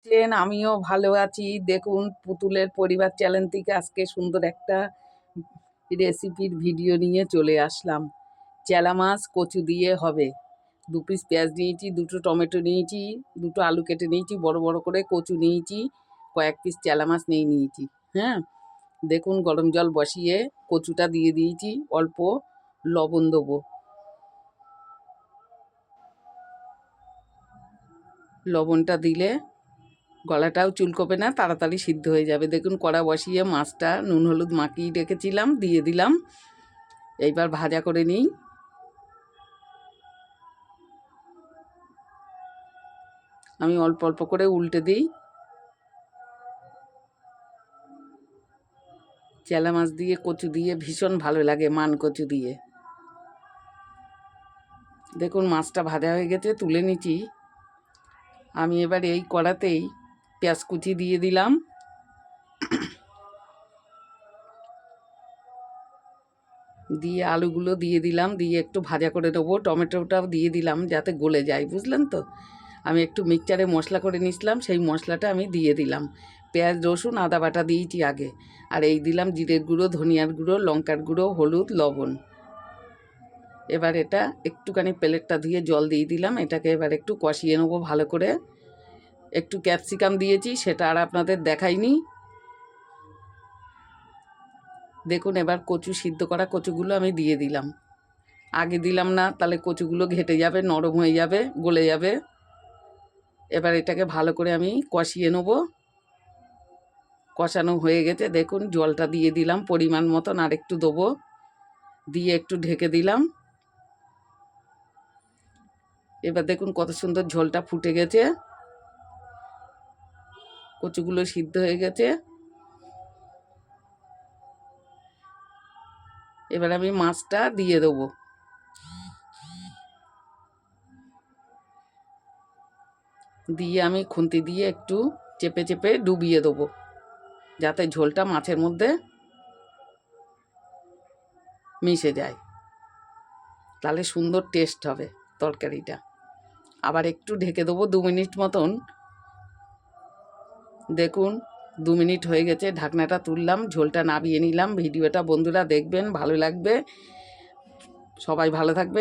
আমিও ভালো আছি। দেখুন, পুতুলের পরিবার চ্যানেল থেকে আজকে সুন্দর একটা রেসিপির ভিডিও নিয়ে চলে আসলাম। চেলা মাছ কচু দিয়ে হবে। 2 পিস পেঁয়াজ নিয়েছি, 2টো টমেটো নিয়েছি, 2টো আলু কেটে নিয়েছি, বড় বড় করে কচু নিয়েছি, কয়েক পিস চেলা মাছ নিয়েছি। হ্যাঁ, দেখুন গরম জল বসিয়ে কচুটা দিয়ে দিয়েছি, অল্প লবণ দেবো। লবণটা দিলে গলাটাও চুলকোবে না, তাড়াতাড়ি সিদ্ধ হয়ে যাবে। দেখুন কড়া বসিয়ে মাছটা নুন হলুদ মাখিয়ে রেখেছিলাম, দিয়ে দিলাম। এইবার ভাজা করে নিই। আমি অল্প অল্প করে উল্টে দিই। চেলা মাছ দিয়ে কচু দিয়ে ভীষণ ভালো লাগে, মান কচু দিয়ে। দেখুন মাছটা ভাজা হয়ে গেছে, তুলে নিচ্ছি। আমি এবার এই কড়াতেই পেঁয়াজ কুচি দিয়ে দিলাম, দিয়ে আলুগুলো দিয়ে দিলাম, দিয়ে একটু ভাজা করে নেবো। টমেটোটাও দিয়ে দিলাম যাতে গলে যায়, বুঝলেন তো। আমি একটু মিক্সচারে মশলা করে নিয়েছিলাম, সেই মশলাটা আমি দিয়ে দিলাম। পেঁয়াজ রসুন আদা বাটা দিয়েছি আগে, আর এই দিলাম জিরের গুঁড়ো, ধনিয়ার গুঁড়ো, লঙ্কার গুঁড়ো, হলুদ, লবণ। এবার এটা একটুখানি প্লেটটা ধুয়ে জল দিয়ে দিলাম। এটাকে এবার একটু কষিয়ে নেবো ভালো করে। একটু ক্যাপসিকাম দিয়েছি, সেটা আর আপনাদের দেখাইনি। দেখুন এবার কচু, সিদ্ধ করা কচুগুলো আমি দিয়ে দিলাম। আগে দিলাম না, তাহলে কচুগুলো ঘেটে যাবে, নরম হয়ে যাবে, গলে যাবে। এবার এটাকে ভালো করে আমি কষিয়ে নেব। কষানো হয়ে গেছে, দেখুন জলটা দিয়ে দিলাম পরিমাণ মতন, আর একটু দেবো, দিয়ে একটু ঢেকে দিলাম। এবার দেখুন কত সুন্দর ঝোলটা ফুটে গেছে, কচুগুলো সিদ্ধ হয়ে গেছে। এবার আমি মাছটা দিয়ে দেবো, দিয়ে আমি খুন্তি দিয়ে একটু চেপে চেপে ডুবিয়ে দেবো, যাতে ঝোলটা মাছের মধ্যে মিশে যায়, তাহলে সুন্দর টেস্ট হবে তরকারিটা। আবার একটু ঢেকে দেবো 2 মিনিট মতন। দেখুন 2 মিনিট হয়ে গেছে, ঢাকনাটা তুললাম, ঝোলটা নামিয়ে নিলাম। ভিডিওটা বন্ধুরা দেখবেন, ভালো লাগবে। সবাই ভালো থাকবে।